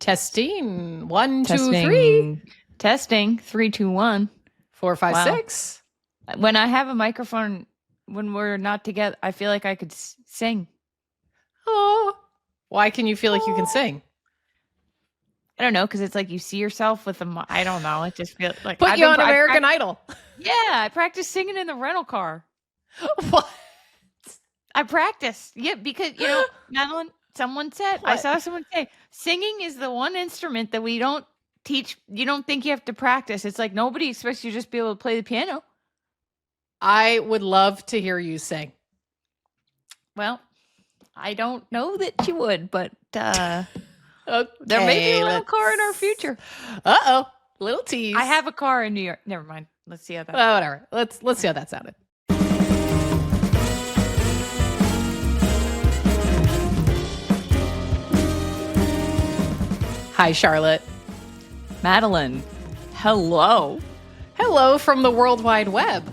Testing. 1, 2, 3. Testing. 3, 2, 1. 4, 5, 6. When I have a microphone, when we're not together, I feel like I could sing. Oh, why can you feel like you can sing? I don't know, because it's like you see yourself with I don't know. It just feels like put you on American Idol. Yeah, I practiced singing in the rental car. What? I practiced. Yeah, because Madeline, someone said, I saw someone say, singing is the one instrument that we don't teach. You don't think you have to practice. It's like nobody expects you to just be able to play the piano. I would love to hear you sing. Well, I don't know that you would, but okay, there may be a little car in our future. Uh-oh. Little tease. I have a car in New York. Never mind. Let's see how that whatever. Let's see how that sounded. Hi, Charlotte. Madeline. Hello. Hello from the World Wide Web.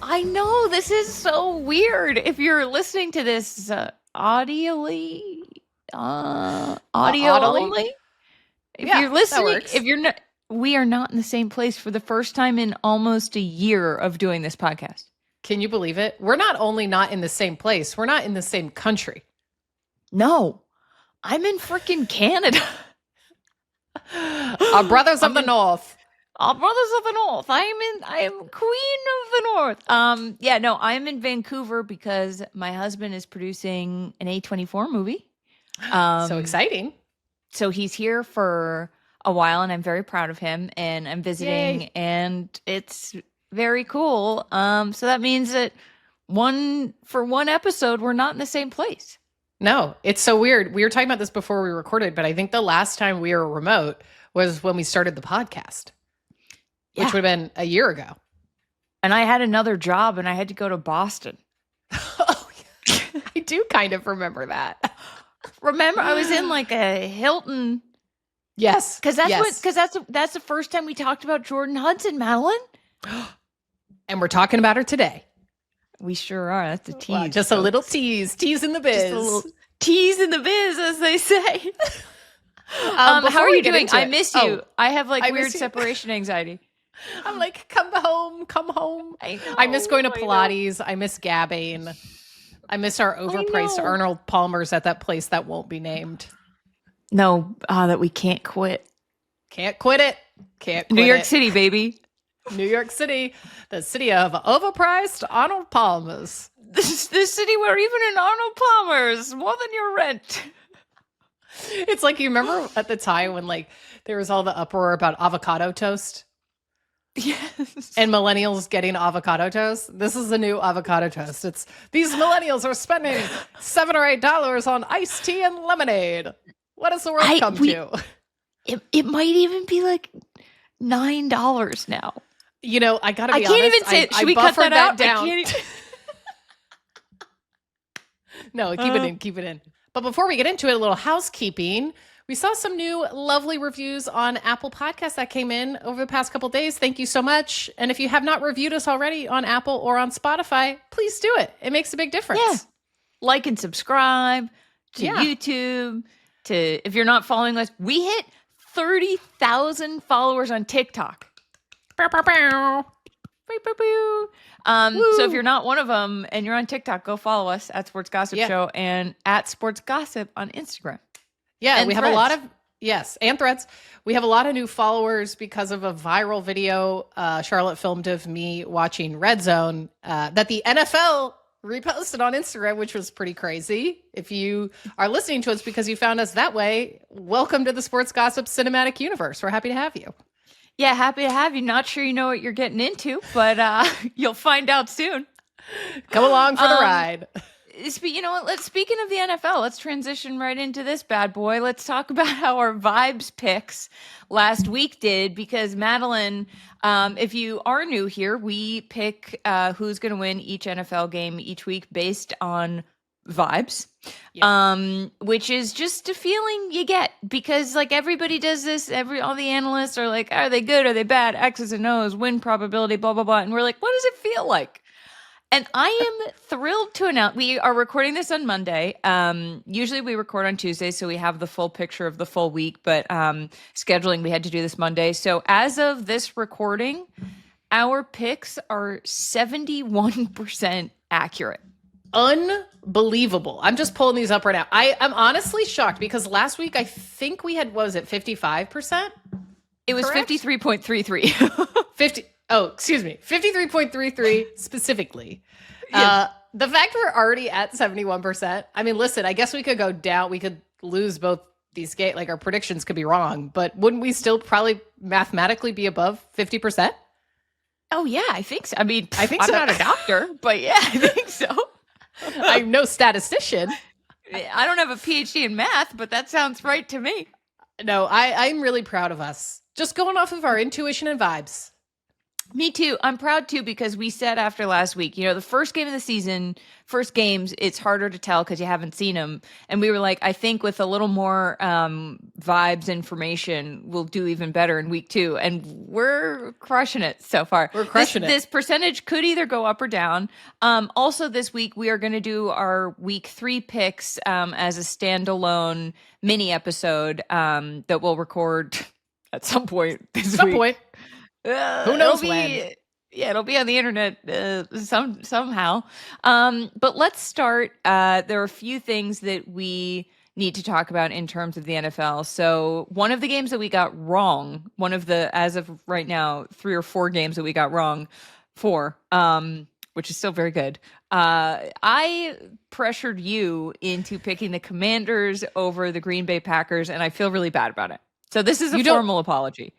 I know, this is so weird. If you're listening to this audio only. If you're listening, if you're not, we are not in the same place for the first time in almost a year of doing this podcast. Can you believe it? We're not only not in the same place, we're not in the same country. No, I'm in freaking Canada. Our brothers of the North. Our brothers of the North. I am queen of the North. I'm in Vancouver because my husband is producing an A24 movie. So exciting. So he's here for a while and I'm very proud of him and I'm visiting. Yay. And it's very cool. So that means that for one episode, we're not in the same place. No, it's so weird. We were talking about this before we recorded, but I think the last time we were remote was when we started the podcast. Which would have been a year ago. And I had another job and I had to go to Boston. Oh, yeah. I do kind of remember that. Remember, I was in like a Hilton. Yes. Because that's the first time we talked about Jordon Hudson, Madeline. And we're talking about her today. We sure are. That's a tease. Wow, just a little tease. Tease in the biz. Just a little tease in the biz, as they say. How are you doing? I miss you. Oh, I have like weird separation anxiety. I'm like, come home. I miss going to Pilates. I miss gabbing. I miss our overpriced Arnold Palmers at that place that won't be named. No, that we can't quit. Can't quit it. Can't quit New York City, baby. New York City, the city of overpriced Arnold Palmers. This city where even an Arnold Palmer's more than your rent. It's like, you remember at the time when like there was all the uproar about avocado toast? Yes. And millennials getting avocado toast. This is the new avocado toast. It's these millennials are spending $7 or $8 on iced tea and lemonade. What does the world come to? It might even be like $9 now. You know, I gotta be honest. I can't even say it. Should we cut that out? Down. No, keep it in. But before we get into it, a little housekeeping. We saw some new lovely reviews on Apple Podcasts that came in over the past couple of days. Thank you so much. And if you have not reviewed us already on Apple or on Spotify, please do it. It makes a big difference. Yeah. Like and subscribe to YouTube. If you're not following us, we hit 30,000 followers on TikTok. So if you're not one of them and you're on TikTok, go follow us at Sports Gossip Show and at Sports Gossip on Instagram. Yeah, and we have a lot of, and Threads. We have a lot of new followers because of a viral video Charlotte filmed of me watching Red Zone that the NFL reposted on Instagram, which was pretty crazy. If you are listening to us because you found us that way, welcome to the Sports Gossip Cinematic Universe. We're happy to have you. Yeah, happy to have you. Not sure you know what you're getting into, but you'll find out soon. Come along for the ride. You know what? Speaking of the NFL, let's transition right into this bad boy. Let's talk about how our vibes picks last week did, because Madeline, if you are new here, we pick who's going to win each NFL game each week based on vibes, which is just a feeling you get because like everybody does this. All the analysts are like, are they good? Are they bad? X's and O's, win probability, blah, blah, blah. And we're like, what does it feel like? And I am thrilled to announce we are recording this on Monday. Usually we record on Tuesday, so we have the full picture of the full week, but scheduling, we had to do this Monday. So as of this recording, our picks are 71% accurate. Unbelievable. I'm just pulling these up right now. I'm honestly shocked because last week I think we had, what was it, 55%? It was 53.33. 53.33 specifically. The fact we're already at 71%. I mean, listen, I guess we could go down. We could lose both these games. Like our predictions could be wrong, but wouldn't we still probably mathematically be above 50%? Oh yeah, I think so. I mean, I think I'm so. not a doctor, but yeah, I think so. I'm no statistician. I don't have a PhD in math, but that sounds right to me. No, I'm really proud of us. Just going off of our intuition and vibes. Me too. I'm proud too because we said after last week, the first game of the season, first games, it's harder to tell because you haven't seen them. And we were like, I think with a little more vibes information, we'll do even better in week 2. And we're crushing it so far. We're crushing it. This percentage could either go up or down. Also this week, we are going to do our week 3 picks as a standalone mini episode that we'll record at some point this week. Who knows when? Yeah, it'll be on the internet somehow. But let's start. There are a few things that we need to talk about in terms of the NFL. So one of the games that we got wrong, one of the, as of right now, 3 or 4 games that we got wrong for, which is still very good. I pressured you into picking the Commanders over the Green Bay Packers, and I feel really bad about it. So this is a formal apology.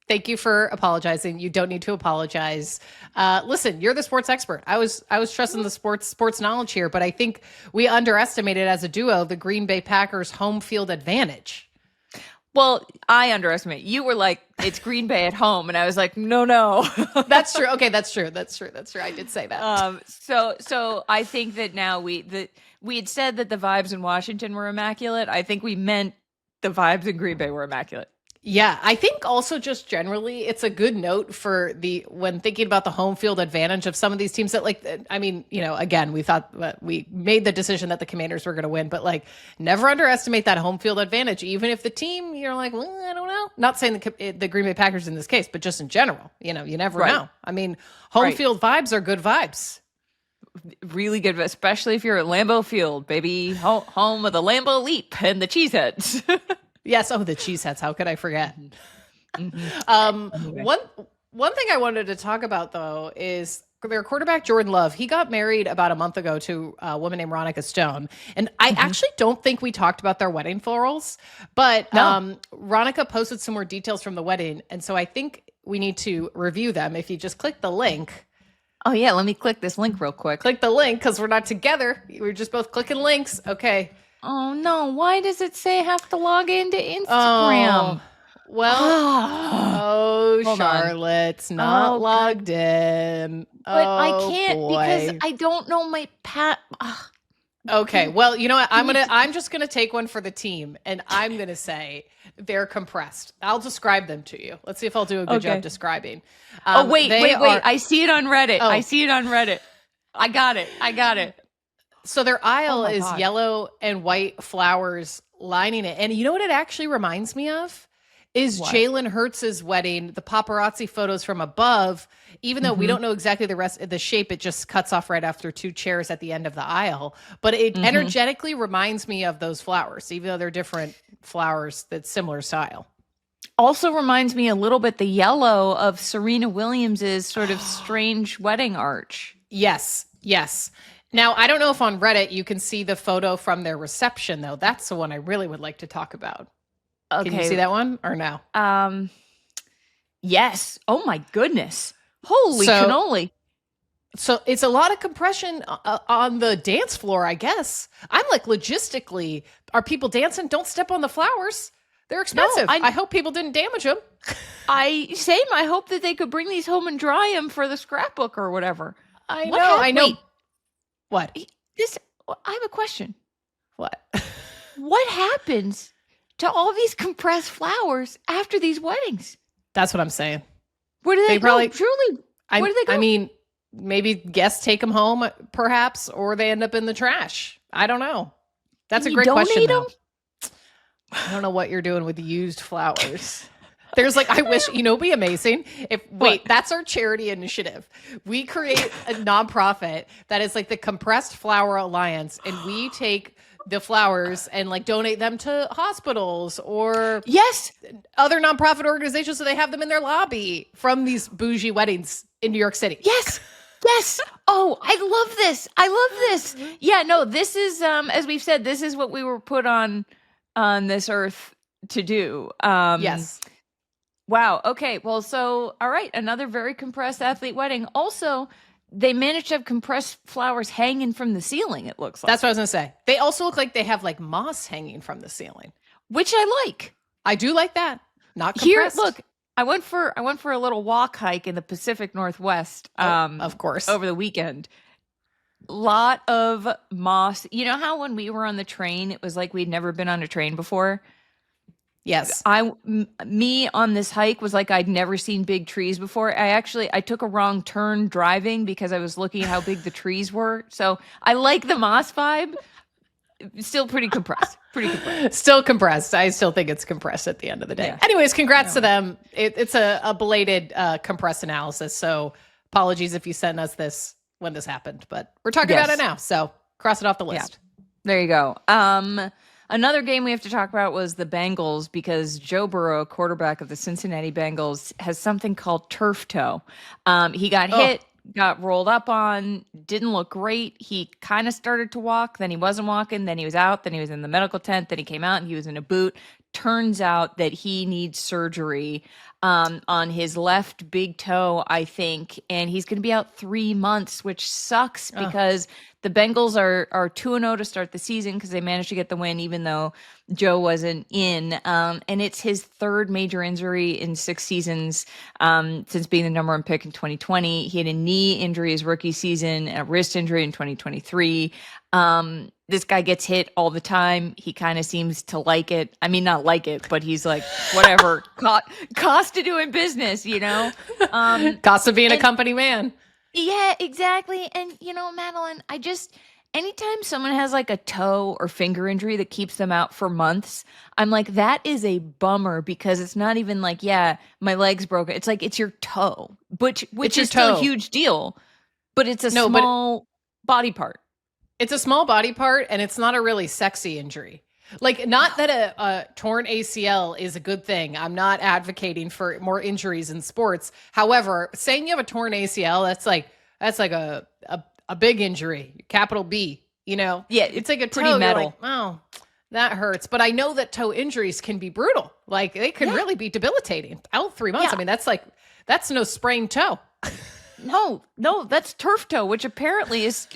Thank you for apologizing. You don't need to apologize. Listen, you're the sports expert. I was trusting the sports knowledge here, but I think we underestimated as a duo the Green Bay Packers home field advantage. Well, I underestimate. You were like, it's Green Bay at home, and I was like, no. That's true. Okay, that's true. I did say that. So I think that now we had said that the vibes in Washington were immaculate. I think we meant the vibes in Green Bay were immaculate. Yeah, I think also just generally it's a good note for when thinking about the home field advantage of some of these teams that again, we thought we made the decision that the Commanders were going to win, but never underestimate that home field advantage, even if the team you're like, well, I don't know. Not saying the Green Bay Packers in this case, but just in general, you never know. I mean, home field vibes are good vibes. Really good, especially if you're at Lambeau Field, baby, home of the Lambeau Leap and the Cheeseheads. Yes. Oh, the Cheeseheads. How could I forget? Anyway. One thing I wanted to talk about though is their quarterback Jordan Love. He got married about a month ago to a woman named Ronica Stone, and I actually don't think we talked about their wedding florals. But Ronica posted some more details from the wedding, and so I think we need to review them. If you just click the link. Oh yeah, let me click this link real quick. Click the link because we're not together. We're just both clicking links. Okay. Oh no, why does it say I have to log into Instagram? Charlotte's not logged in. But I can't because I don't know my Okay, well, you know what? I'm just gonna take one for the team, and I'm gonna say they're compressed. I'll describe them to you. Let's see if I'll do a good job describing. Wait. I see it on Reddit. I got it. So their aisle is yellow and white flowers lining it. And you know what it actually reminds me of? Is Jalen Hurts' wedding, the paparazzi photos from above, even though we don't know exactly the shape, it just cuts off right after 2 chairs at the end of the aisle. But it energetically reminds me of those flowers, even though they're different flowers that's similar style. Also reminds me a little bit the yellow of Serena Williams's sort of strange wedding arch. Yes. Now, I don't know if on Reddit you can see the photo from their reception, though. That's the one I really would like to talk about. Okay. Can you see that one or no? Yes. Oh, my goodness. Holy cannoli. So it's a lot of compression on the dance floor, I guess. I'm like, logistically, are people dancing? Don't step on the flowers. They're expensive. No, I hope people didn't damage them. I hope that they could bring these home and dry them for the scrapbook or whatever. I know. Wait. What? I have a question. What? What happens to all these compressed flowers after these weddings? That's what I'm saying. Where do they go? Truly, where do they go? I mean, maybe guests take them home, perhaps, or they end up in the trash. I don't know. That's a great question, though. I don't know what you're doing with used flowers. There's like, I wish, it'd be amazing if, that's our charity initiative. We create a nonprofit that is like the Compressed Flower Alliance, and we take the flowers and like donate them to hospitals or other nonprofit organizations so they have them in their lobby from these bougie weddings in New York City. Yes. Oh, I love this. Yeah, no, this is, as we've said, this is what we were put on this earth to do. Yes. Wow. Okay. Well, so, all right. Another very compressed athlete wedding. Also, they managed to have compressed flowers hanging from the ceiling, it looks like. That's what I was going to say. They also look like they have like moss hanging from the ceiling. Which I like. I do like that. Not compressed. Here, look, I went for a little walk hike in the Pacific Northwest. Of course. Over the weekend. Lot of moss. You know how when we were on the train, it was like we'd never been on a train before? Yes. Me on this hike was like I'd never seen big trees before. I took a wrong turn driving because I was looking at how big the trees were. So I like the moss vibe. Still pretty compressed. Still compressed. I still think it's compressed at the end of the day. Yeah. Anyways, congrats to them. It's a belated compressed analysis. So apologies if you sent us this when this happened, but we're talking about it now. So cross it off the list. Yeah. There you go. Another game we have to talk about was the Bengals because Joe Burrow, quarterback of the Cincinnati Bengals, has something called turf toe. He got hit, got rolled up on, didn't look great. He kind of started to walk, then he wasn't walking, then he was out, then he was in the medical tent, then he came out and he was in a boot. Turns out that he needs surgery on his left big toe, I think, and he's going to be out 3 months, which sucks because the Bengals are 2-0 to start the season because they managed to get the win even though Joe wasn't in. And it's his third major injury in 6 seasons since being the number 1 pick in 2020. He had a knee injury his rookie season, a wrist injury in 2023. This guy gets hit all the time. He kind of seems to like it. I mean, not like it, but he's like, whatever, cost of doing business, Cost of being a company man. Yeah, exactly. And, Madeline, anytime someone has like a toe or finger injury that keeps them out for months, I'm like, that is a bummer because it's not even like, yeah, my leg's broken. It's like, it's your toe, which is still a huge deal, but it's a small body part. It's a small body part and it's not a really sexy injury. Like, not that a torn ACL is a good thing. I'm not advocating for more injuries in sports. However, saying you have a torn ACL, that's like a big injury, capital B, Yeah, it's like a toe. Pretty metal. Like, oh, that hurts. But I know that toe injuries can be brutal. Like, they can really be debilitating. Out 3 months. Yeah. I mean, that's no sprained toe. No, that's turf toe, which apparently is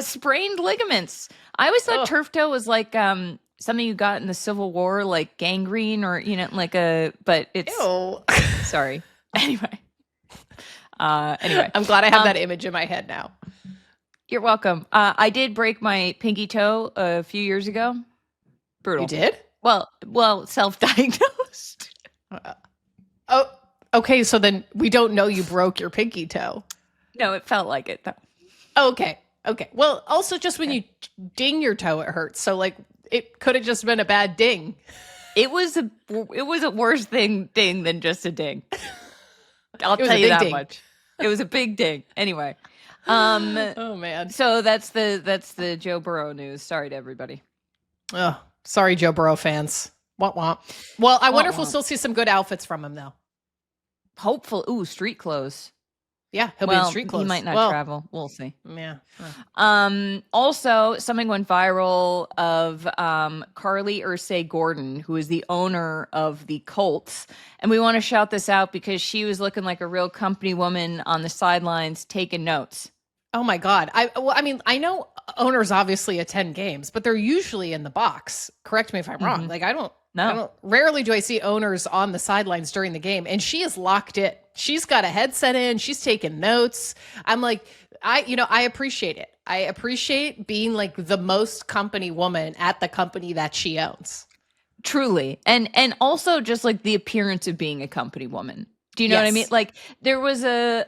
sprained ligaments. I always thought turf toe was like something you got in the Civil War, like gangrene or but it's Ew. Sorry. Anyway, I'm glad I have that image in my head now. You're welcome. I did break my pinky toe a few years ago. Brutal. You did? Well, self-diagnosed. Okay, so then we don't know you broke your pinky toe. No, it felt like it though. Okay. Well, also just when you ding your toe, it hurts. So like it could have just been a bad ding. It was a worse ding than just a ding. I'll tell you that much. It was a big ding. Anyway. Oh man. So that's the Joe Burrow news. Sorry to everybody. Oh, sorry, Joe Burrow fans. Womp. Well, I wonder if we'll still see some good outfits from him though. Hopeful. Ooh, street clothes. Yeah, he'll be in street clothes. He might not travel. We'll see. Yeah. Also, something went viral of Carly Ursay Gordon, who is the owner of the Colts. And we want to shout this out because she was looking like a real company woman on the sidelines taking notes. Oh my God. I know owners obviously attend games, but they're usually in the box. Correct me if I'm wrong. Like rarely do I see owners on the sidelines during the game, and she is locked in. She's got a headset in. She's taking notes. I'm like, I appreciate it. I appreciate being like the most company woman at the company that she owns. Truly. And also just like the appearance of being a company woman. Do you know what I mean? Like there was a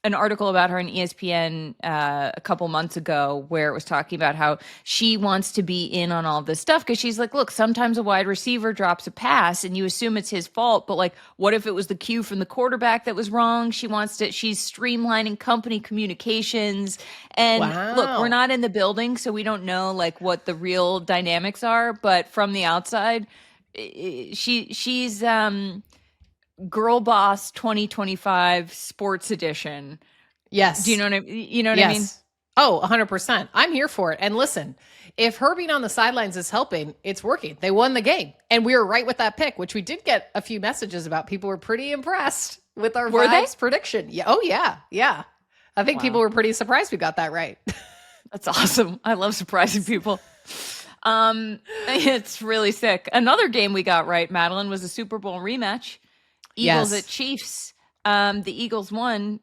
an article about her in ESPN a couple months ago where it was talking about how she wants to be in on all this stuff because she's like, look, sometimes a wide receiver drops a pass and you assume it's his fault, but like, what if it was the cue from the quarterback that was wrong? She's streamlining company communications. And look, we're not in the building, so we don't know like what the real dynamics are, but from the outside, she's Girl Boss 2025 Sports Edition. Yes. Do you know what I mean? Oh, 100%. I'm here for it. And listen, if her being on the sidelines is helping, it's working. They won the game. And we were right with that pick, which we did get a few messages about. People were pretty impressed with our vibes prediction. Yeah. Oh, yeah. Yeah. I think people were pretty surprised we got that right. That's awesome. I love surprising people. It's really sick. Another game we got right, Madeline, was a Super Bowl rematch. Eagles at Chiefs. The Eagles won,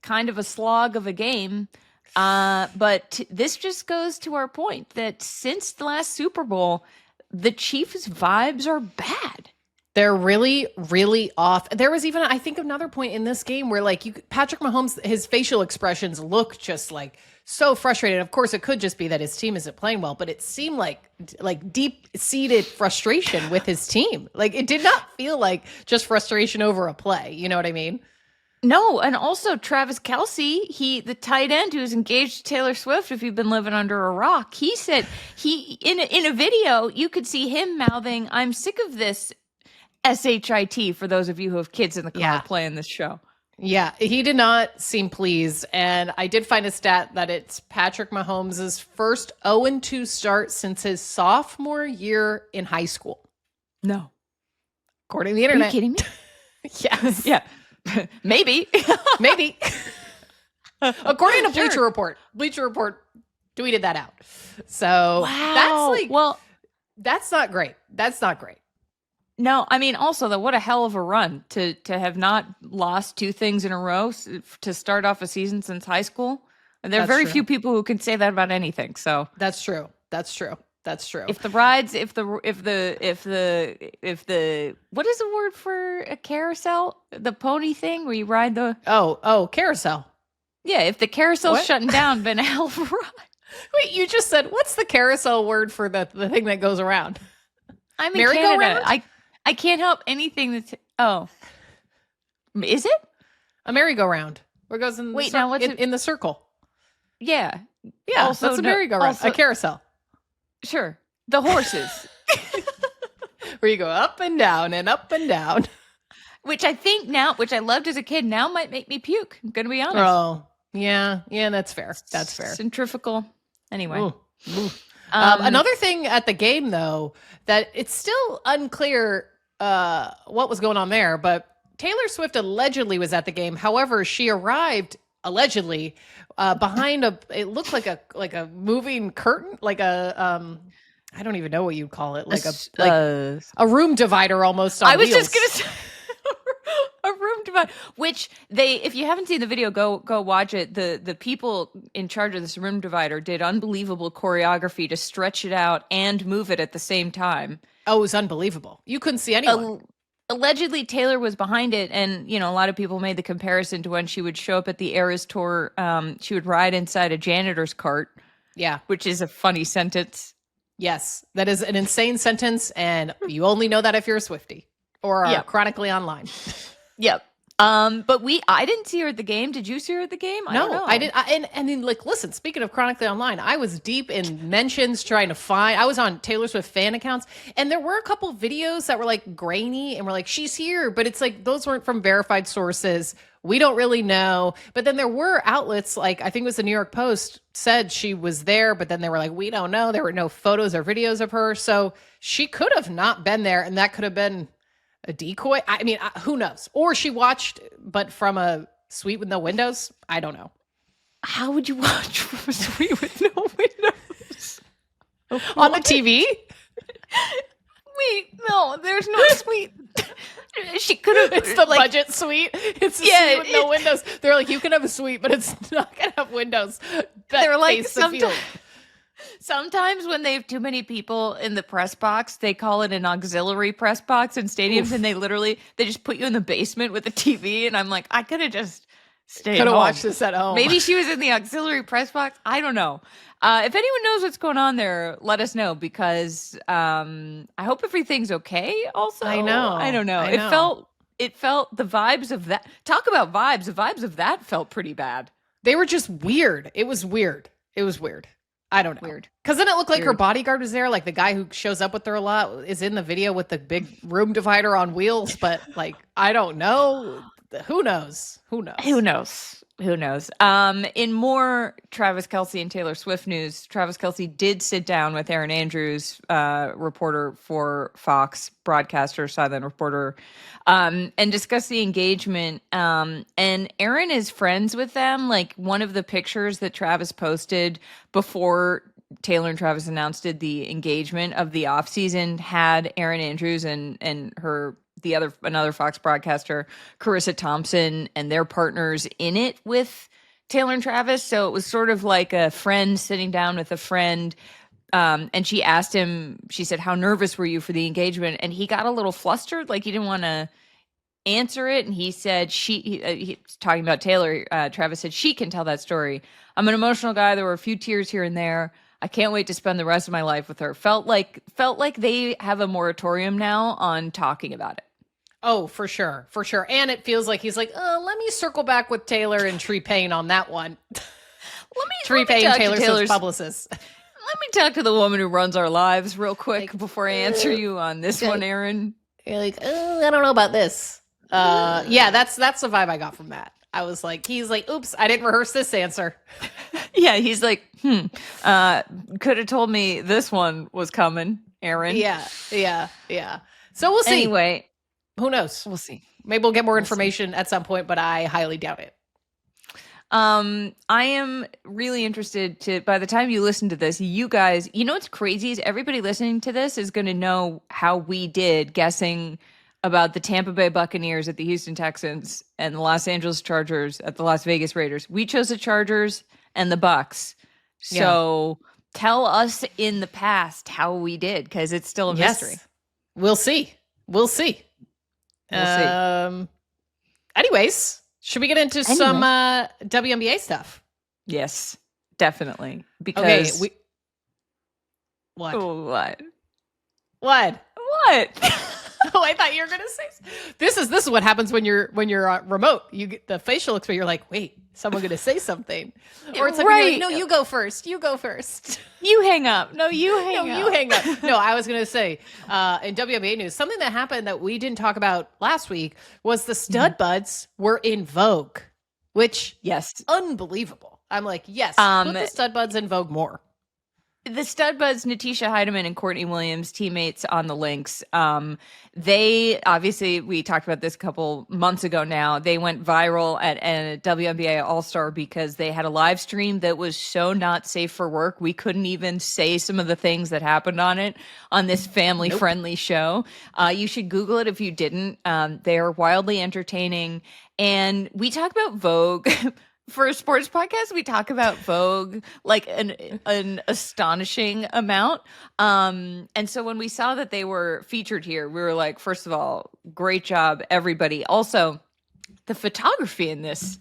kind of a slog of a game. But this just goes to our point that since the last Super Bowl, the Chiefs' vibes are bad. They're really, really off. There was even, I think, another point in this game where like Patrick Mahomes, his facial expressions look just like so frustrated. Of course, it could just be that his team isn't playing well, but it seemed like deep-seated frustration with his team. Like it did not feel like just frustration over a play. You know what I mean? No, and also Travis Kelce, the tight end who's engaged to Taylor Swift, if you've been living under a rock, he said in a video, you could see him mouthing, "I'm sick of this SHIT," for those of you who have kids in the car playing this show. Yeah, he did not seem pleased. And I did find a stat that it's Patrick Mahomes' first 0-2 start since his sophomore year in high school. No. According to the internet. Are you kidding me? Yes. Yeah. Maybe. Maybe. According to Bleacher Report. Bleacher Report tweeted that out. So that's not great. That's not great. No, I mean, also, though, what a hell of a run to have not lost two things in a row to start off a season since high school. And there are very few people who can say that about anything. So that's true. That's true. That's true. If the rides, if the what is the word for a carousel? The pony thing where you ride the carousel. Yeah, if the carousel's shutting down, been a hell of a ride. Wait, you just said what's the carousel word for the thing that goes around? I'm in Canada. I can't help anything that's... Oh. Is it? A merry-go-round. Where it goes in in the circle. Yeah. Yeah, also, that's a merry-go-round. A carousel. Sure. The horses. Where you go up and down and up and down. Which I loved as a kid, now might make me puke. I'm going to be honest. Oh, yeah. Yeah, that's fair. That's fair. Centrifugal. Anyway. Ooh. Another thing at the game, though, that it's still unclear what was going on there, but Taylor Swift allegedly was at the game. However, she arrived allegedly behind it looked like a moving curtain, like a I don't even know what you'd call it, like a room divider almost on wheels. Just gonna say a room divider, which if you haven't seen the video, go watch it. The people in charge of this room divider did unbelievable choreography to stretch it out and move it at the same time. Oh, it was unbelievable. You couldn't see anyone. Allegedly, Taylor was behind it, and a lot of people made the comparison to when she would show up at the Eras Tour. She would ride inside a janitor's cart. Yeah, which is a funny sentence. Yes, that is an insane sentence, and you only know that if you're a Swiftie or are chronically online. Yep. But I didn't see her at the game. Did you see her at the game? No, I didn't. And then, listen, speaking of chronically online, I was deep in mentions trying to find, I was on Taylor Swift fan accounts, and there were a couple videos that were grainy and were she's here, but it's those weren't from verified sources. We don't really know. But then there were outlets, I think it was the New York Post, said she was there, but then they were we don't know. There were no photos or videos of her. So she could have not been there, and that could have been a decoy. I mean, who knows? Or she watched, but from a suite with no windows. I don't know. How would you watch from a suite with no windows? On the TV? Wait, no, there's no suite. She could have. It's the budget suite. It's a suite with no windows. They're you can have a suite, but it's not going to have windows. They're sometimes when they have too many people in the press box, they call it an auxiliary press box in stadiums. Oof. And they just put you in the basement with a TV. And I'm I could have just Stay Could have home. watched this at home. Maybe she was in the auxiliary press box. I don't know. If anyone knows what's going on there, let us know, because I hope everything's okay. Also, I know. I don't know. I It know. felt the vibes of that. Talk about vibes. The vibes of that felt pretty bad. They were just weird. It was weird. I don't know. Weird. Because then it looked like her Weird. bodyguard was there. Like the guy who shows up with her a lot is in the video with the big room divider on wheels. But like, I don't know. Who knows? Who knows? Who knows? Who knows? In more Travis Kelce and Taylor Swift news, Travis Kelce did sit down with Erin Andrews, reporter for Fox, broadcaster, sideline reporter, and discuss the engagement. And Erin is friends with them. Like, one of the pictures that Travis posted before Taylor and Travis announced the engagement of the offseason had Erin Andrews and her another Fox broadcaster, Carissa Thompson, and their partners in it with Taylor and Travis. So it was sort of like a friend sitting down with a friend. And she asked him, she said, "How nervous were you for the engagement?" And he got a little flustered, like he didn't want to answer it. And he said, he's talking about Taylor, Travis said, "She can tell that story. I'm an emotional guy. There were a few tears here and there. I can't wait to spend the rest of my life with her." Felt like they have a moratorium now on talking about it. Oh, for sure. For sure. And it feels like he's like, let me circle back with Taylor and Tree Payne on that one. Tree Payne, Taylor Swift's publicist. Let me talk to the woman who runs our lives real quick before I answer you on this one, Erin. You're like, I don't know about this. Yeah, that's the vibe I got from that. I was like, he's like, oops, I didn't rehearse this answer. Yeah, he's like, could have told me this one was coming, Erin. Yeah. So we'll see. Anyway, who knows? We'll see. Maybe we'll get more information at some point, but I highly doubt it. I am really interested to, by the time you listen to this, you guys, you know what's crazy is everybody listening to this is going to know how we did guessing about the Tampa Bay Buccaneers at the Houston Texans and the Los Angeles Chargers at the Las Vegas Raiders. We chose the Chargers and the Bucks. So tell us in the past how we did, because it's still a mystery. We'll see. Anyways, should we get into some WNBA stuff? Yes, definitely. Because what? What? Oh, I thought you were gonna say this is what happens when you're remote. You get the facial expression. You're like, wait, someone gonna say something, or it's like, right. No, you go first. You hang up. No, you hang up. No, I was gonna say in WNBA news, something that happened that we didn't talk about last week was the Stud Budz were in Vogue, which unbelievable. I'm like, yes, put the Stud Budz in Vogue more. The Stud Budz, Natisha Heidemann and Courtney Williams, teammates on the Lynx. They obviously, we talked about this a couple months ago now. They went viral at a WNBA All-Star because they had a live stream that was so not safe for work. We couldn't even say some of the things that happened on it on this family-friendly show. You should Google it if you didn't. They are wildly entertaining. And we talk about Vogue. For a sports podcast, we talk about Vogue like an astonishing amount. And so when we saw that they were featured here, we were like, first of all, great job, everybody. Also, the photography in this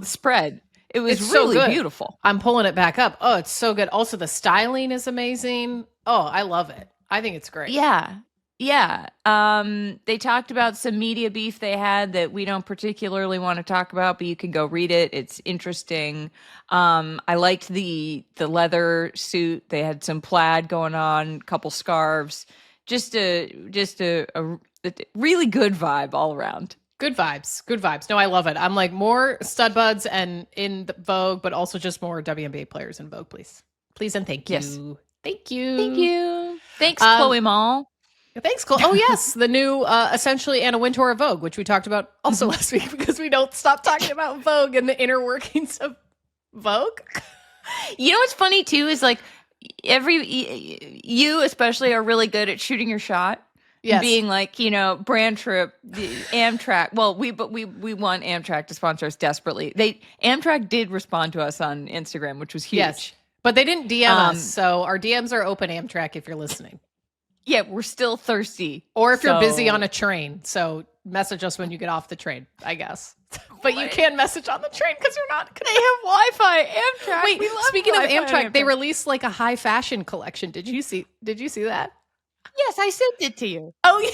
spread, it was really beautiful. I'm pulling it back up. Oh, it's so good. Also, the styling is amazing. Oh, I love it. I think it's great. Yeah. They talked about some media beef they had that we don't particularly want to talk about, but you can go read it. It's interesting. I liked the leather suit. They had some plaid going on, a couple scarves. Just a really good vibe all around. Good vibes. No, I love it. I'm like, more Stud Budz and in the Vogue, but also just more WNBA players in Vogue, please and thank you. Yes. Thank you. Thanks, Chloe Mall. Thanks, Cole. Oh, yes. The new, essentially, Anna Wintour of Vogue, which we talked about also last week because we don't stop talking about Vogue and the inner workings of Vogue. You know what's funny, too, is like you especially are really good at shooting your shot. Yes. Being like, brand trip, Amtrak. Well, we want Amtrak to sponsor us desperately. Amtrak did respond to us on Instagram, which was huge. Yes. But they didn't DM us, so our DMs are open, Amtrak, if you're listening. Yeah, we're still thirsty. Or if you're busy on a train. So message us when you get off the train, I guess. But you can message on the train because you're not. They have Wi-Fi. Amtrak. Wait, speaking of Amtrak, they released like a high fashion collection. Did you see that? Yes, I sent it to you. Oh yeah.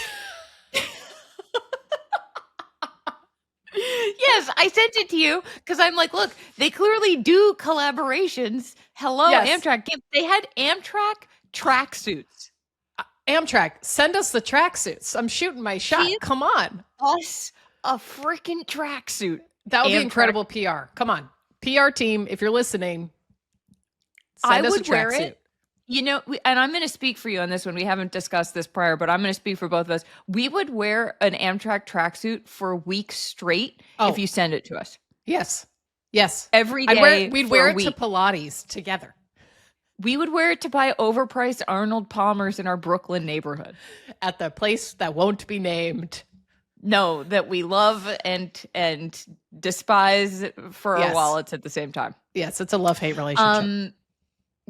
Yes, I sent it to you because I'm like, look, they clearly do collaborations. Hello, Yes. Amtrak. They had Amtrak tracksuits. Amtrak, send us the tracksuits. I'm shooting my shot. Give Come on. Us a freaking tracksuit. That would be Amtrak. incredible PR. Come on. PR team, if you're listening, I send us a would wear tracksuit. it. You know, and I'm going to speak for you on this one. We haven't discussed this prior, but I'm going to speak for both of us. We would wear an Amtrak tracksuit for weeks straight if you send it to us. Yes. Yes. Every day. We'd for wear a it week. to Pilates together. We would wear it to buy overpriced Arnold Palmers in our Brooklyn neighborhood. At the place that won't be named. No, that we love and despise for our Yes. wallets at the same time. Yes, it's a love-hate relationship.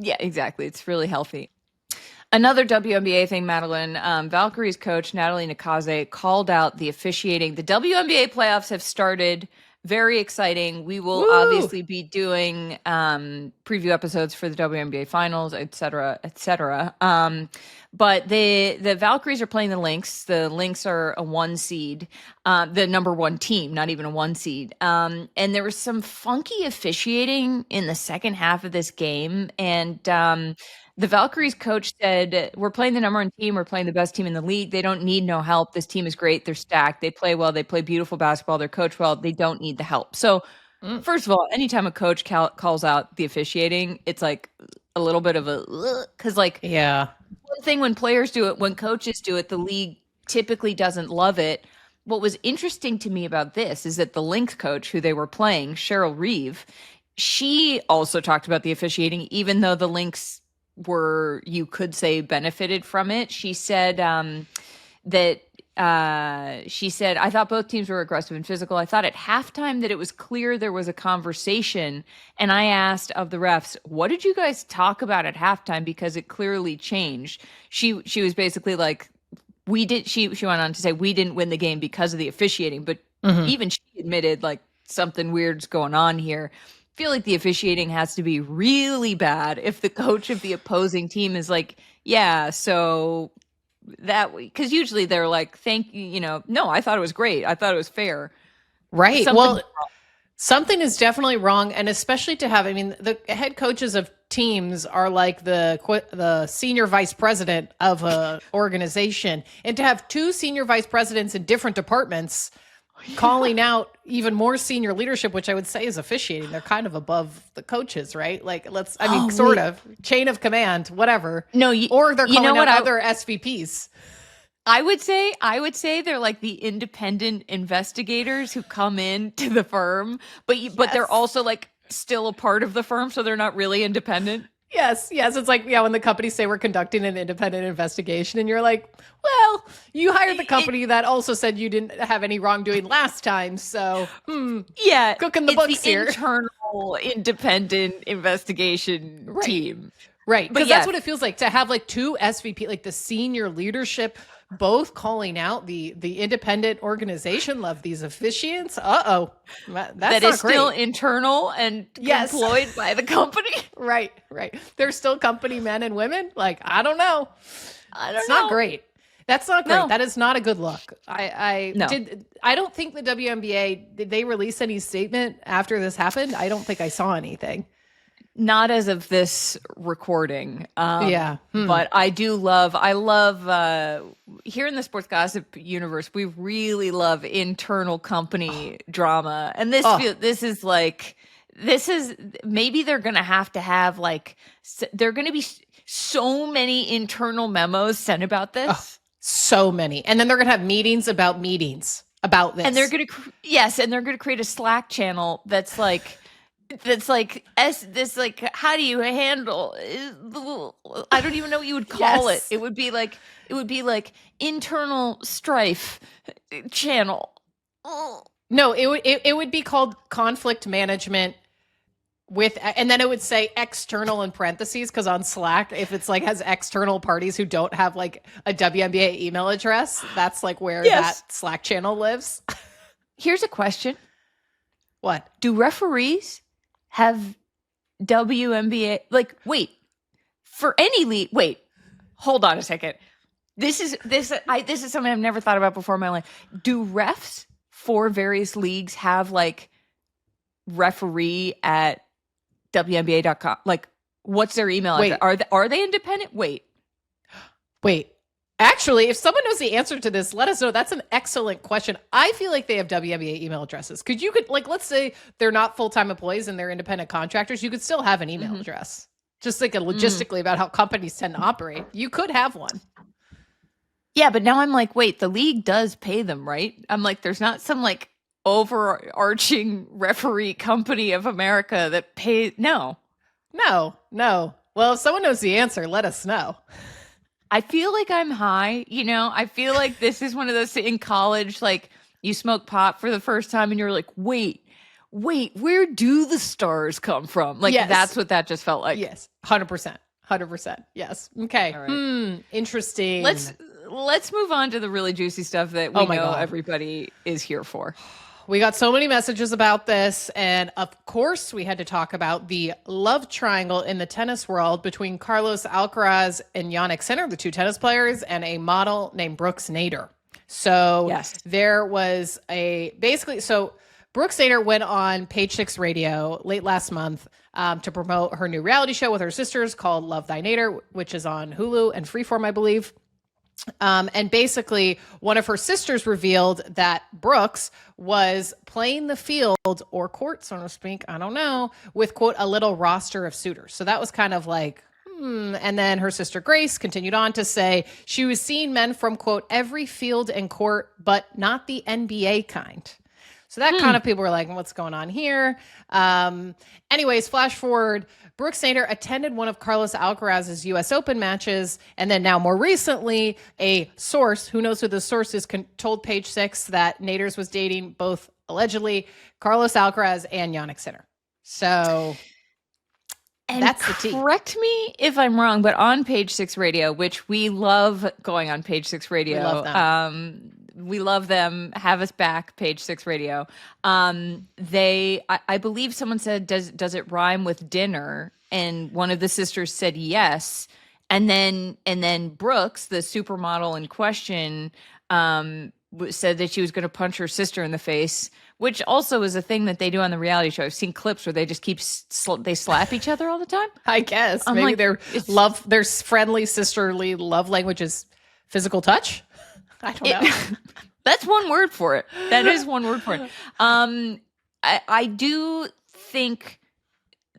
Yeah, exactly. It's really healthy. Another WNBA thing, Madeline, Valkyrie's coach, Natalie Nakaze, called out the officiating. The WNBA playoffs have started. Very exciting. We will obviously be doing preview episodes for the WNBA finals, et cetera, et cetera. But the Valkyries are playing the Lynx. The Lynx are a 1 seed, the number 1 team, not even a 1 seed. And there was some funky officiating in the second half of this game. And the Valkyries coach said, we're playing the number 1 team. We're playing the best team in the league. They don't need no help. This team is great. They're stacked. They play well. They play beautiful basketball. They're coached well. They don't need the help. So first of all, anytime a coach calls out the officiating, it's like a little bit of a, because like, yeah. One thing when players do it, when coaches do it, the league typically doesn't love it. What was interesting to me about this is that the Lynx coach who they were playing, Cheryl Reeve, she also talked about the officiating, even though the Lynx were, you could say, benefited from it. She said I thought both teams were aggressive and physical. I thought at halftime that it was clear there was a conversation. And I asked of the refs, what did you guys talk about at halftime? Because it clearly changed. She was basically like, she went on to say, we didn't win the game because of the officiating. But even she admitted like something weird's going on here. I feel like the officiating has to be really bad if the coach of the opposing team is like, yeah, so that way, because usually they're like, thank you, no, I thought it was great. I thought it was fair. Right. Something is definitely wrong. And especially to have, the head coaches of teams are like the senior vice president of a organization. And to have 2 senior vice presidents in different departments calling out even more senior leadership, which I would say is officiating. They're kind of above the coaches, right? Like sort of chain of command, whatever. No, or they're calling out other SVPs. I would say they're like the independent investigators who come in to the firm, but they're also like still a part of the firm, so they're not really independent. Yes. It's like, when the companies say we're conducting an independent investigation and you're like, well, you hired the company that also said you didn't have any wrongdoing last time. So, yeah, cooking the books here. Internal independent investigation team. Right. Because that's what it feels like to have like 2 SVP, like the senior leadership, both calling out the independent organization of these officiants. That's that is still internal and employed by the company. Right. They're still company men and women. Like, I don't know. It's not great. That's not great. No. That is not a good look. I don't think the WNBA, did they release any statement after this happened? I don't think I saw anything. Not as of this recording. But I love here in the sports gossip universe, we really love internal company drama. And this is maybe they're going to have like, there are going to be so many internal memos sent about this. So many. And then they're going to have meetings about this. And they're going to create a Slack channel that's like, how do you handle, I don't even know what you would call it. It would be like internal strife channel. No, it would be called conflict management and then it would say external in parentheses, because on Slack, if it's like has external parties who don't have like a WNBA email address, that's like where that Slack channel lives. Here's a question. What? Do referees have WNBA? Like, wait, for any league, wait, hold on a second. This is something I've never thought about before in my life. Do refs for various leagues have like referee at WNBA.com? Like, what's their email address? Are they independent? Wait. Actually, if someone knows the answer to this, let us know. That's an excellent question. I feel like they have WNBA email addresses. Let's say they're not full-time employees and they're independent contractors. You could still have an email address. Just like logistically about how companies tend to operate. You could have one. Yeah, but now I'm like, wait, the league does pay them, right? I'm like, there's not some like overarching referee company of America that pays. No. Well, if someone knows the answer, let us know. I feel like I'm high, I feel like this is one of those in college, like you smoke pot for the first time and you're like, wait, where do the stars come from? Like, That's what that just felt like. Yes. 100%. Yes. Okay. Right. Interesting. Let's move on to the really juicy stuff that we know everybody is here for. We got so many messages about this. And of course, we had to talk about the love triangle in the tennis world between Carlos Alcaraz and Jannik Sinner, the two tennis players, and a model named Brooks Nader. So there was Brooks Nader went on Page Six Radio late last month to promote her new reality show with her sisters called Love Thy Nader, which is on Hulu and Freeform, I believe. And basically, one of her sisters revealed that Brooks was playing the field or court, so to speak, I don't know, with, quote, a little roster of suitors. So that was kind of like, And then her sister Grace continued on to say she was seeing men from, quote, every field and court, but not the NBA kind. So that kind of people were like, what's going on here? Anyways, flash forward. Brooks Nader attended one of Carlos Alcaraz's U.S. Open matches. And then now more recently, a source, who knows who the source is, told Page Six that Naders was dating both, allegedly, Carlos Alcaraz and Jannik Sinner. So that's the tea. Correct me if I'm wrong, but on Page Six Radio, which we love going on Page Six Radio. We love them. Have us back, Page Six Radio. I believe someone said, does it rhyme with dinner? And one of the sisters said yes. And then Brooks, the supermodel in question, said that she was going to punch her sister in the face, which also is a thing that they do on the reality show. I've seen clips where they just they slap each other all the time. I guess maybe their friendly sisterly love language is physical touch. I don't know. That's one word for it. That is one word for it. I do think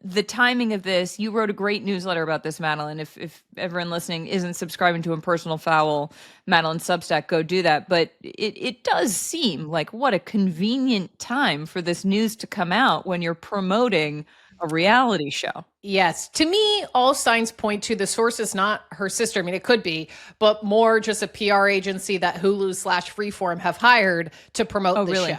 the timing of this, you wrote a great newsletter about this, Madeline. If everyone listening isn't subscribing to Impersonal Foul, Madeline Substack, go do that. But it does seem like what a convenient time for this news to come out when you're promoting a reality show. Yes. To me, all signs point to the source is not her sister. I mean, it could be, but more just a PR agency that Hulu/Freeform have hired to promote the show.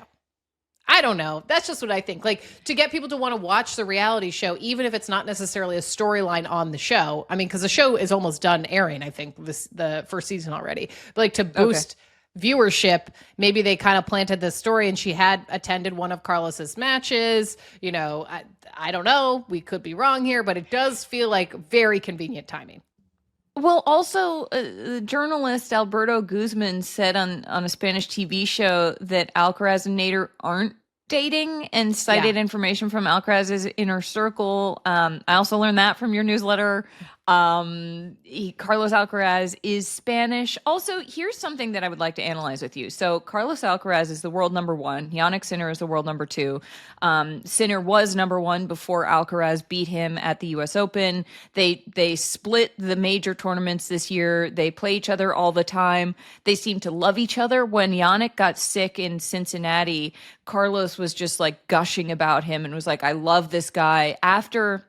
I don't know. That's just what I think. Like, to get people to want to watch the reality show, even if it's not necessarily a storyline on the show. I mean, because the show is almost done airing, I think, the first season already. But like to boost viewership, maybe they kind of planted this story, and she had attended one of Carlos's matches. I don't know. We could be wrong here, but it does feel like very convenient timing. Well, also, journalist Alberto Guzman said on a Spanish TV show that Alcaraz and Nader aren't dating, and cited information from Alcaraz's inner circle. I also learned that from your newsletter. Carlos Alcaraz is Spanish. Also, here's something that I would like to analyze with you. So Carlos Alcaraz is the world number one. Jannik Sinner is the world number two. Sinner was number one before Alcaraz beat him at the U.S. Open. They split the major tournaments this year. They play each other all the time. They seem to love each other. When Jannik got sick in Cincinnati, Carlos was just like gushing about him and was like, I love this guy. After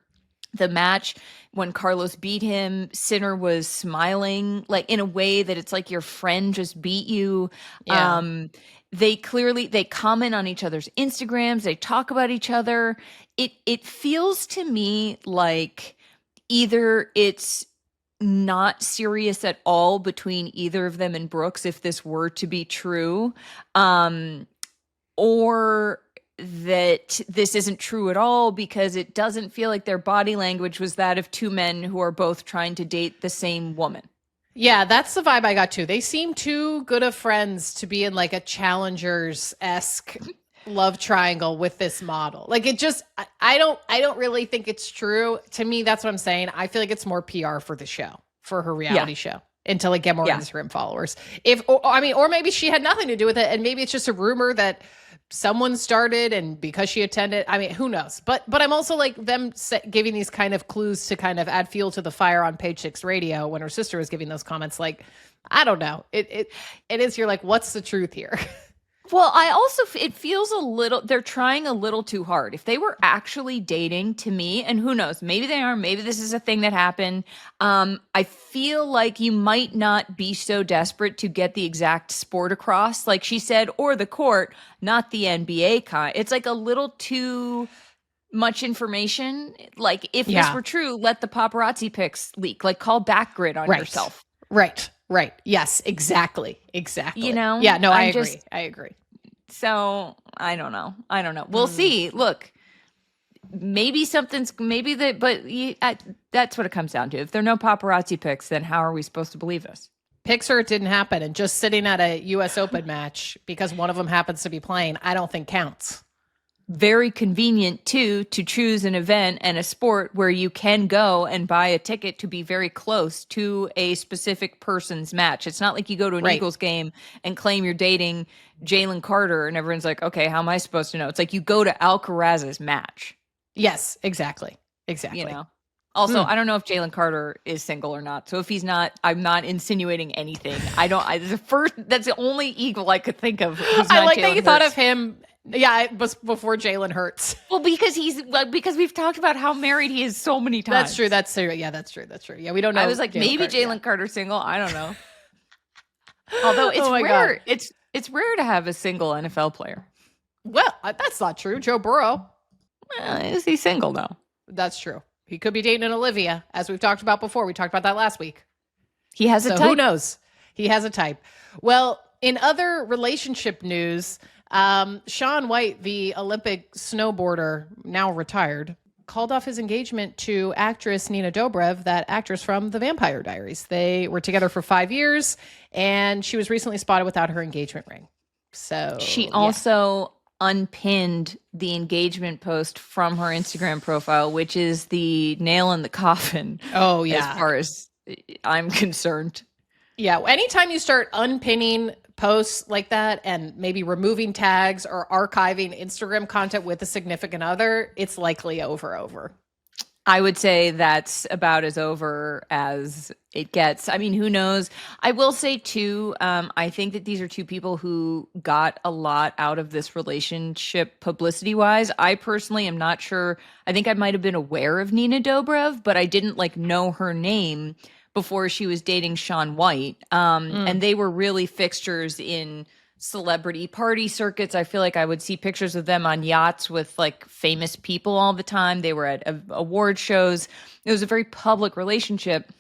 the match, when Carlos beat him, Sinner was smiling like in a way that it's like your friend just beat you. Yeah. They comment on each other's Instagrams, they talk about each other. It feels to me like either it's not serious at all between either of them and Brooks, if this were to be true, or that this isn't true at all, because it doesn't feel like their body language was that of two men who are both trying to date the same woman. Yeah, that's the vibe I got too. They seem too good of friends to be in like a Challengers-esque love triangle with this model. Like it just, I don't really think it's true. To me, that's what I'm saying. I feel like it's more PR for the show, for her reality show, and to like get more Instagram followers. Or maybe she had nothing to do with it, and maybe it's just a rumor that someone started, and because she attended, I mean, who knows? But I'm also like them giving these kind of clues to kind of add fuel to the fire on Page Six Radio when her sister was giving those comments. Like, I don't know. It is. You're like, what's the truth here? Well, it feels a little, they're trying a little too hard. If they were actually dating, to me, and who knows, maybe they are, maybe this is a thing that happened. I feel like you might not be so desperate to get the exact sport across, like she said, or the court, not the NBA kind. It's like a little too much information. Like if this were true, let the paparazzi pics leak, like call Backgrid on yourself. Right. Yes, exactly. You know? Yeah, no, I agree. So I don't know. We'll see. Look, maybe that's what it comes down to. If there are no paparazzi pics, then how are we supposed to believe this? Pics or it didn't happen, and just sitting at a U.S. Open match because one of them happens to be playing, I don't think counts. Very convenient too to choose an event and a sport where you can go and buy a ticket to be very close to a specific person's match. It's not like you go to an Eagles game and claim you're dating Jalen Carter and everyone's like, okay, how am I supposed to know? It's like you go to Alcaraz's match. Yes, exactly. You know. Also, I don't know if Jalen Carter is single or not. So if he's not, I'm not insinuating anything. That's the only Eagle I could think of. I like that you thought of him. Yeah, it was before Jalen Hurts. Well, because we've talked about how married he is so many times. That's true. Yeah, that's true. Yeah, we don't know. I was like, maybe Jalen Carter's single. I don't know. Although it's rare. God. It's rare to have a single NFL player. Well, that's not true. Joe Burrow. Is he single though? That's true. He could be dating an Olivia, as we've talked about before. We talked about that last week. He has a type. Who knows? He has a type. Well, in other relationship news, Shaun White, the Olympic snowboarder, now retired, called off his engagement to actress Nina Dobrev, that actress from The Vampire Diaries. They were together for 5 years, and she was recently spotted without her engagement ring. So she also unpinned the engagement post from her Instagram profile, which is the nail in the coffin. Oh, yeah. As far as I'm concerned. Yeah. Anytime you start unpinning posts like that and maybe removing tags or archiving Instagram content with a significant other, it's likely over. I would say that's about as over as it gets. I mean, who knows? I will say too, I think that these are two people who got a lot out of this relationship publicity wise. I personally am not sure. I think I might have been aware of Nina Dobrev, but I didn't know her name before she was dating Shaun White. And they were really fixtures in celebrity party circuits. I feel like I would see pictures of them on yachts with famous people all the time. They were at award shows. It was a very public relationship.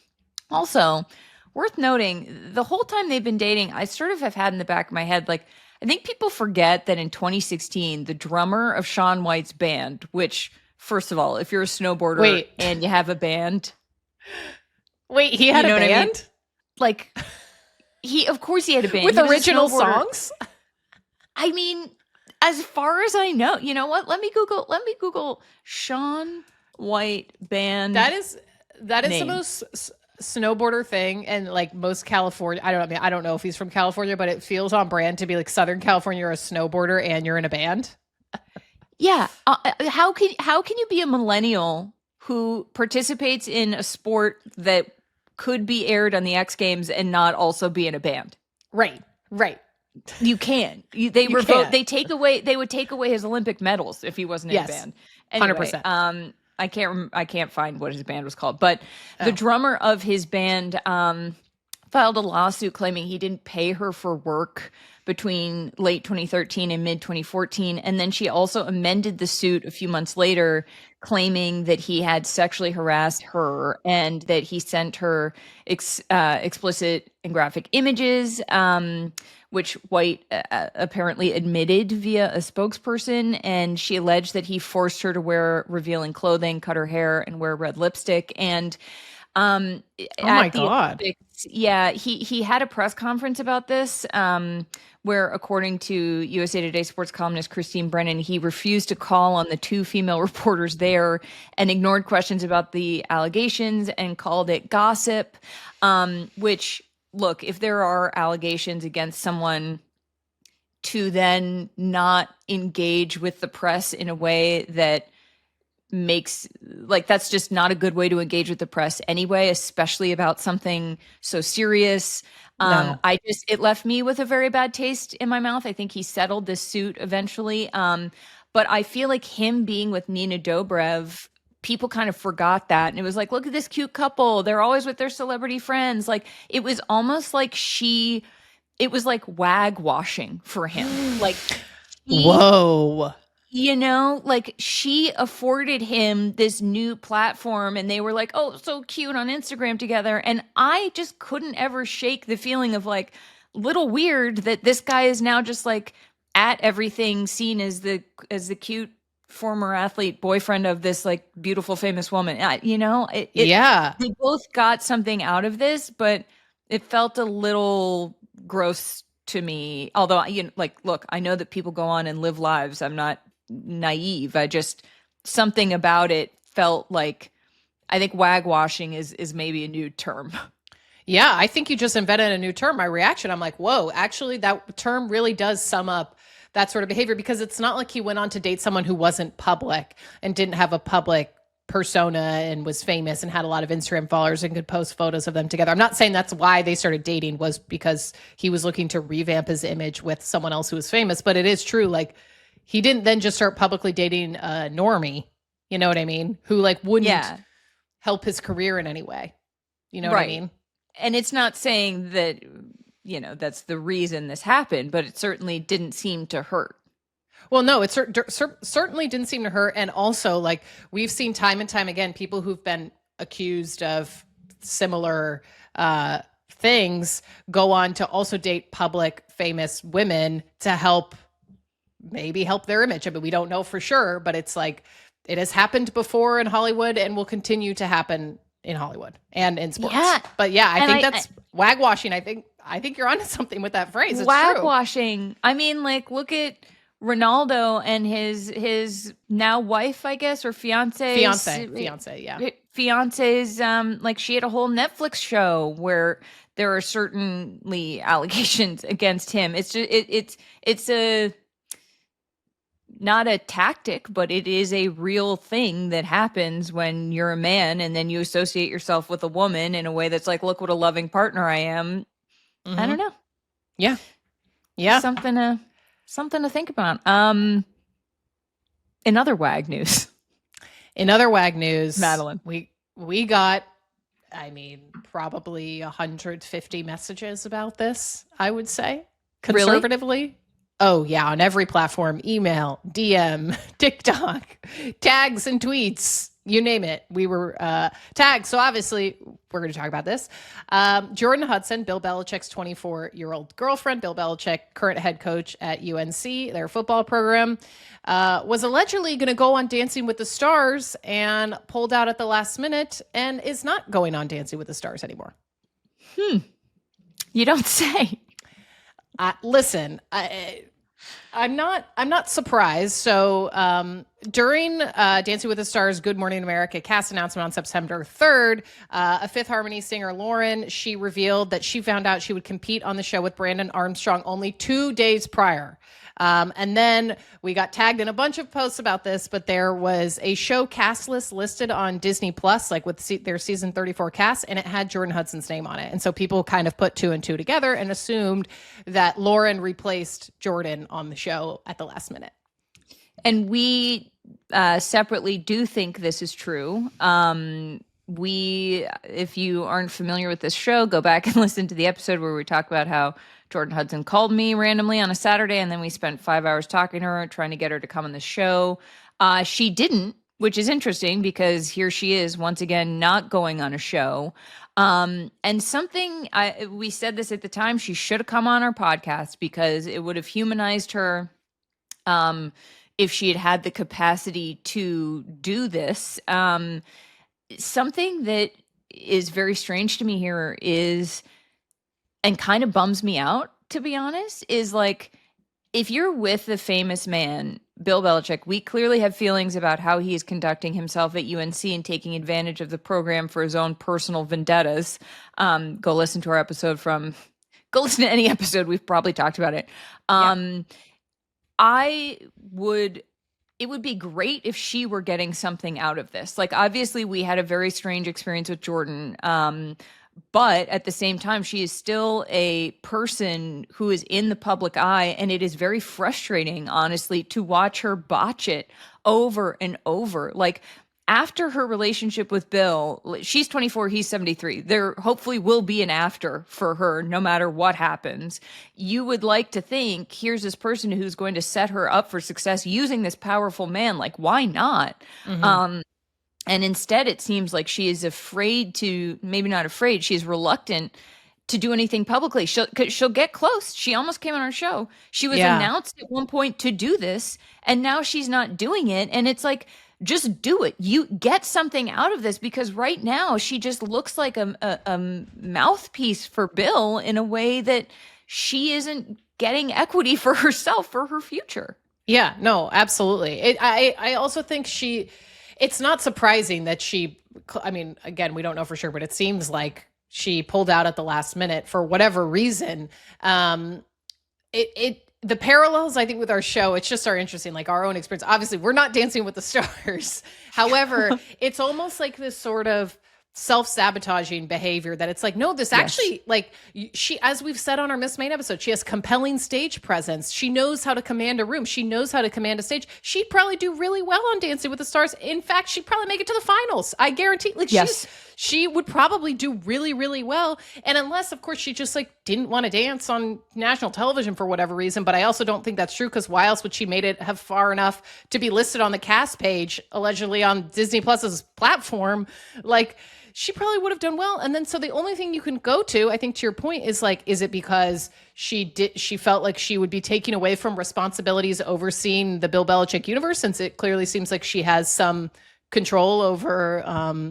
Also, worth noting, the whole time they've been dating, I sort of have had in the back of my head, I think people forget that in 2016, the drummer of Shaun White's band, which, first of all, if you're a snowboarder and you have a band. Wait, he had a band? Of course he had a band. With original songs? I mean, as far as I know, you know what? Let me Google Shaun White band. That is the most snowboarder thing, and most California. I don't know if he's from California, but it feels on brand to be Southern California. You're a snowboarder and you're in a band. Yeah. How can you be a millennial who participates in a sport that could be aired on the X Games and not also be in a band? Right. You can. They would take away his Olympic medals if he wasn't in a band. Anyway, 100%. I can't find what his band was called, but the drummer of his band filed a lawsuit claiming he didn't pay her for work between late 2013 and mid 2014. And then she also amended the suit a few months later, claiming that he had sexually harassed her and that he sent her explicit and graphic images, which White apparently admitted via a spokesperson. And she alleged that he forced her to wear revealing clothing, cut her hair, and wear red lipstick. And oh my God. Yeah, he had a press conference about this, where, according to USA Today sports columnist Christine Brennan, he refused to call on the two female reporters there and ignored questions about the allegations and called it gossip, which, look, if there are allegations against someone, to then not engage with the press in a way that makes, like, that's just not a good way to engage with the press anyway, especially about something so serious. No. It left me with a very bad taste in my mouth. I think he settled this suit eventually. But I feel like him being with Nina Dobrev, people kind of forgot that. And it was like, look at this cute couple. They're always with their celebrity friends. Like, it was almost like it was like wag washing for him. Like, whoa. You know, like, she afforded him this new platform and they were like, oh, so cute on Instagram together. And I just couldn't ever shake the feeling of, like, little weird that this guy is now just, like, at everything, seen as the cute former athlete boyfriend of this, like, beautiful famous woman. You know, yeah, they both got something out of this, but it felt a little gross to me. Although, look, I know that people go on and live lives. I'm not naive. Something about it felt like, I think wag washing is maybe a new term. Yeah, I think you just invented a new term. My reaction, I'm like, whoa, actually that term really does sum up that sort of behavior, because it's not like he went on to date someone who wasn't public and didn't have a public persona and was famous and had a lot of Instagram followers and could post photos of them together. I'm not saying that's why they started dating, was because he was looking to revamp his image with someone else who was famous. But it is true, like, he didn't then just start publicly dating a normie, you know what I mean? Who, like, wouldn't help his career in any way. You know what I mean? And it's not saying that, you know, that's the reason this happened, but it certainly didn't seem to hurt. Well, no, it certainly didn't seem to hurt. And also, like, we've seen time and time again, people who've been accused of similar things go on to also date public famous women to maybe help their image. I mean, we don't know for sure, but it's like, it has happened before in Hollywood and will continue to happen in Hollywood and in sports. Yeah. But yeah, I think that's wag washing. I think you're onto something with that phrase. It's wag washing. I mean, like, look at Ronaldo and his now wife, I guess, or fiance, yeah. Fiance's, like, she had a whole Netflix show where there are certainly allegations against him. It's just, it's a, not a tactic, but it is a real thing that happens when you're a man and then you associate yourself with a woman in a way that's like, look what a loving partner I am. Mm-hmm. I don't know. Yeah. Yeah. Something to think about. In other WAG news, Madeline, we got, I mean, probably 150 messages about this, I would say, conservatively. Really? Oh, yeah, on every platform, email, DM, TikTok, tags and tweets, you name it. We were tagged. So obviously, we're going to talk about this. Jordon Hudson, Bill Belichick's 24-year-old girlfriend, Bill Belichick, current head coach at UNC, their football program, was allegedly going to go on Dancing with the Stars and pulled out at the last minute and is not going on Dancing with the Stars anymore. You don't say. Listen, I'm not surprised. So during Dancing with the Stars Good Morning America cast announcement on September 3rd, a Fifth Harmony singer, Lauren, she revealed that she found out she would compete on the show with Brandon Armstrong only 2 days prior. And then we got tagged in a bunch of posts about this, but there was a show cast list listed on Disney Plus, like with their season 34 cast, and it had Jordon Hudson's name on it. And so people kind of put 2 and 2 together and assumed that Lauren replaced Jordon on the show at the last minute. And we separately do think this is true. If you aren't familiar with this show, go back and listen to the episode where we talk about how Jordon Hudson called me randomly on a Saturday, and then we spent 5 hours talking to her, trying to get her to come on the show. She didn't, which is interesting because here she is once again not going on a show. And we said this at the time, she should have come on our podcast because it would have humanized her if she had had the capacity to do this. Something that is very strange to me here is, and kind of bums me out, to be honest, is like, if you're with the famous man, Bill Belichick, we clearly have feelings about how he is conducting himself at UNC and taking advantage of the program for his own personal vendettas. Go listen to any episode. We've probably talked about it. It would be great if she were getting something out of this. Like, obviously we had a very strange experience with Jordan. But at the same time, she is still a person who is in the public eye. And it is very frustrating, honestly, to watch her botch it over and over. Like, after her relationship with Bill, she's 24, he's 73. There hopefully will be an after for her, no matter what happens. You would like to think, here's this person who's going to set her up for success using this powerful man. Like, why not? Mm-hmm. And instead, it seems like she is afraid to, maybe not afraid, she's reluctant to do anything publicly. She'll get close. She almost came on our show. She was announced at one point to do this, and now she's not doing it. And it's like, just do it. You get something out of this, because right now she just looks like a mouthpiece for Bill in a way that she isn't getting equity for herself, for her future. Yeah, no, absolutely. I also think it's not surprising that again, we don't know for sure, but it seems like she pulled out at the last minute for whatever reason. The parallels, I think, with our show, it's just interesting, like our own experience. Obviously, we're not Dancing with the Stars. However, it's almost like this sort of self-sabotaging behavior that it's like, no, this actually, like, she, as we've said on our Miss Maine episode, she has compelling stage presence. She knows how to command a room. She knows how to command a stage. She'd probably do really well on Dancing with the Stars. In fact, she'd probably make it to the finals. I guarantee. Like, she would probably do really, really well. And unless, of course, she just like didn't want to dance on national television for whatever reason. But I also don't think that's true, because why else would she made it have far enough to be listed on the cast page, allegedly on Disney Plus's platform? Like, she probably would have done well. And then, so the only thing you can go to, I think, to your point, is like, is it because she felt like she would be taking away from responsibilities overseeing the Bill Belichick universe, since it clearly seems like she has some control over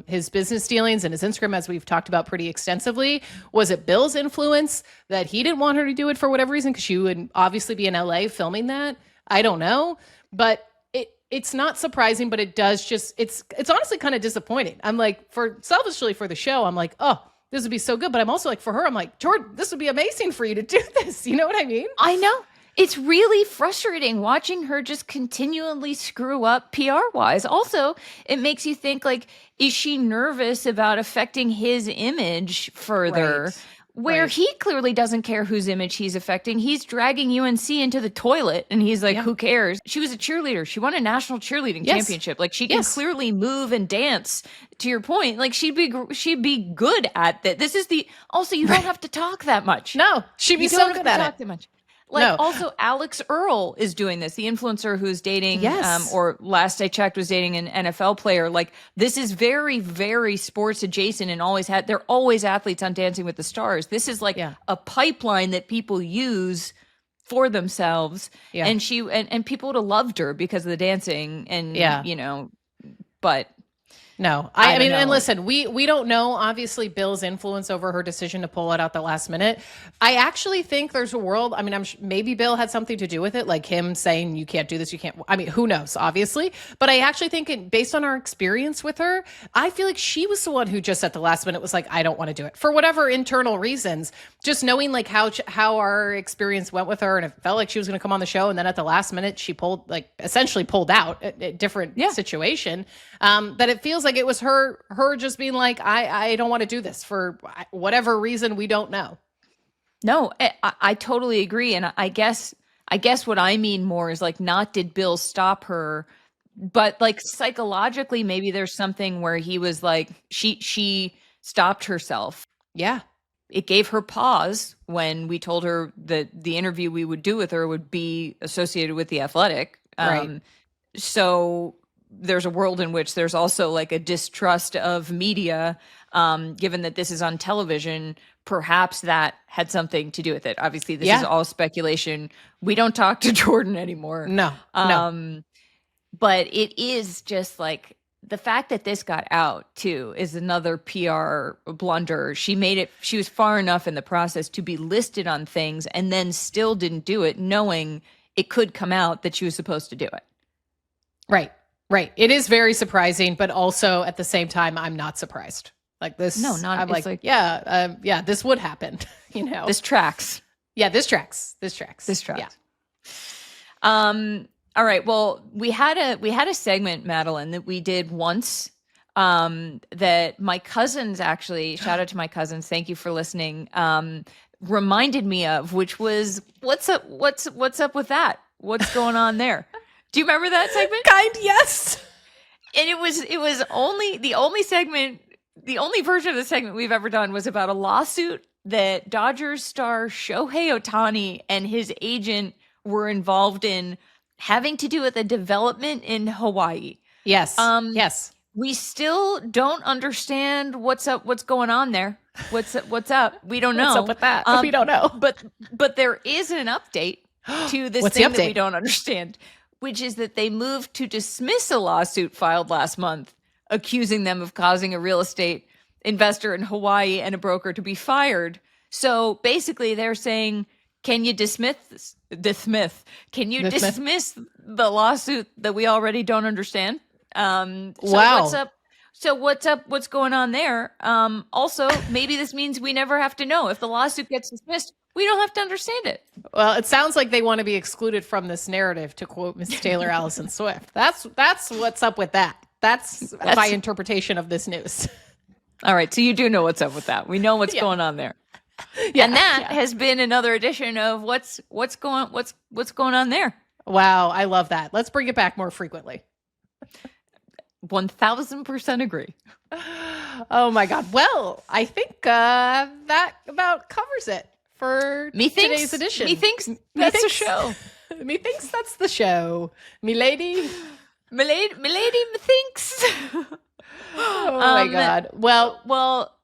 his business dealings and his Instagram, as we've talked about pretty extensively? Was it Bill's influence that he didn't want her to do it for whatever reason, because she would obviously be in LA filming that? I don't know. But it's not surprising, but it does just, it's honestly kind of disappointing. I'm like, selfishly for the show, I'm like, oh, this would be so good. But I'm also like, for her, I'm like, Jordan, this would be amazing for you to do this. You know what I mean? I know. It's really frustrating watching her just continually screw up PR-wise. Also, it makes you think, like, is she nervous about affecting his image further? Right. Where he clearly doesn't care whose image he's affecting. He's dragging UNC into the toilet, and he's like, who cares? She was a cheerleader. She won a national cheerleading championship. Like, she can clearly move and dance, to your point. Like, she'd be good at that. This is also, you don't have to talk that much. No, she'd be so good at it. That much. Like, also, Alex Earl is doing this, the influencer who's dating, or last I checked was dating an NFL player. Like, this is very, very sports adjacent, and they're always athletes on Dancing with the Stars. This is like a pipeline that people use for themselves. Yeah. And and people would have loved her because of the dancing, and, but... No, I mean, and listen, we don't know, obviously, Bill's influence over her decision to pull it out the last minute. I actually think there's a world, I mean, maybe Bill had something to do with it, like him saying, you can't do this, you can't, I mean, who knows, obviously. But I actually think, based on our experience with her, I feel like she was the one who just at the last minute was like, I don't want to do it, for whatever internal reasons. Just knowing like how our experience went with her, and it felt like she was going to come on the show, and then at the last minute, she essentially pulled out a different situation. That it feels like it was her just being like, I don't want to do this for whatever reason we don't know. No, I totally agree. And I guess what I mean more is like, not did Bill stop her But like psychologically, maybe there's something where he was like, she stopped herself. Yeah. It gave her pause when we told her that the interview we would do with her would be associated with The Athletic. Right. So there's a world in which there's also like a distrust of media, given that this is on television. Perhaps that had something to do with it. Obviously, this is all speculation. We don't talk to Jordon anymore. No. But it is just like the fact that this got out too is another PR blunder. She made it, she was far enough in the process to be listed on things and then still didn't do it, knowing it could come out that she was supposed to do it. Right. It is very surprising, but also at the same time, I'm not surprised. Like this. No, not. I'm like, this would happen. This tracks. Yeah, this tracks. Yeah. All right. Well, we had a segment, Madeline, that we did once. That my cousins actually, shout out to my cousins, thank you for listening. Reminded me of, which was what's up with that? What's going on there? Do you remember that segment? Yes. And it was only the only version of the segment we've ever done was about a lawsuit that Dodgers star Shohei Ohtani and his agent were involved in, having to do with a development in Hawaii. Yes. Yes. We still don't understand what's going on there. What's up? We don't know. What's up with that? We don't know. But there is an update to this thing that we don't understand, which is that they moved to dismiss a lawsuit filed last month, accusing them of causing a real estate investor in Hawaii and a broker to be fired. So basically they're saying, can you dismiss the lawsuit that we already don't understand? Wow. What's up? So what's up? What's going on there? Also, maybe this means we never have to know. If the lawsuit gets dismissed, we don't have to understand it. Well, it sounds like they want to be excluded from this narrative, to quote Miss Taylor Allison Swift. That's what's up with that. That's my interpretation of this news. All right. So you do know what's up with that. We know what's going on there. Yeah, and that has been another edition of what's going on there. Wow, I love that. Let's bring it back more frequently. 1000% agree. Oh my God. Well, I think that about covers it for today's edition. Methinks that's the show. Methinks that's the show. Milady, methinks. Oh my God. Well.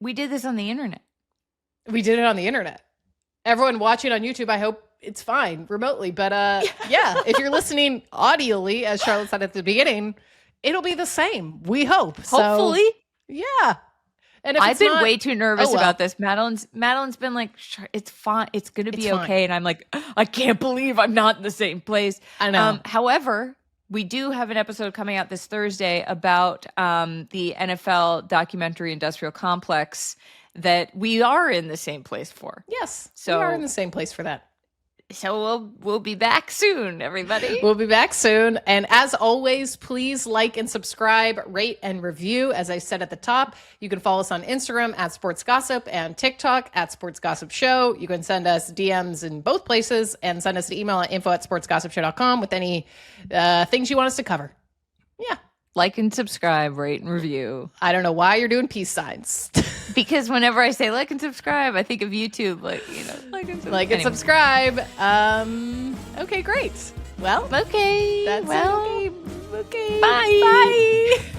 We did this on the internet. We did it on the internet. Everyone watching on YouTube, I hope it's fine remotely. But if you're listening audially, as Charlotte said at the beginning, it'll be the same. We hope. Hopefully. So, yeah. And if I've been way too nervous about this. Madeline's been like, it's fine. It's going to be okay. Fine. And I'm like, I can't believe I'm not in the same place. I know. However, we do have an episode coming out this Thursday about the NFL documentary industrial complex that we are in the same place for. Yes, so we are in the same place for that. So we'll be back soon, everybody. We'll be back soon. And as always, please like and subscribe, rate and review. As I said at the top, you can follow us on Instagram at Sports Gossip and TikTok at Sports Gossip Show. You can send us DMs in both places and send us an email at info@sportsgossipshow.com with any things you want us to cover. Yeah. Like and subscribe, rate and review. I don't know why you're doing peace signs. Because whenever I say like and subscribe, I think of YouTube, like and subscribe. Like and subscribe. Okay, great. Well, okay. That's well, okay. Bye. Bye.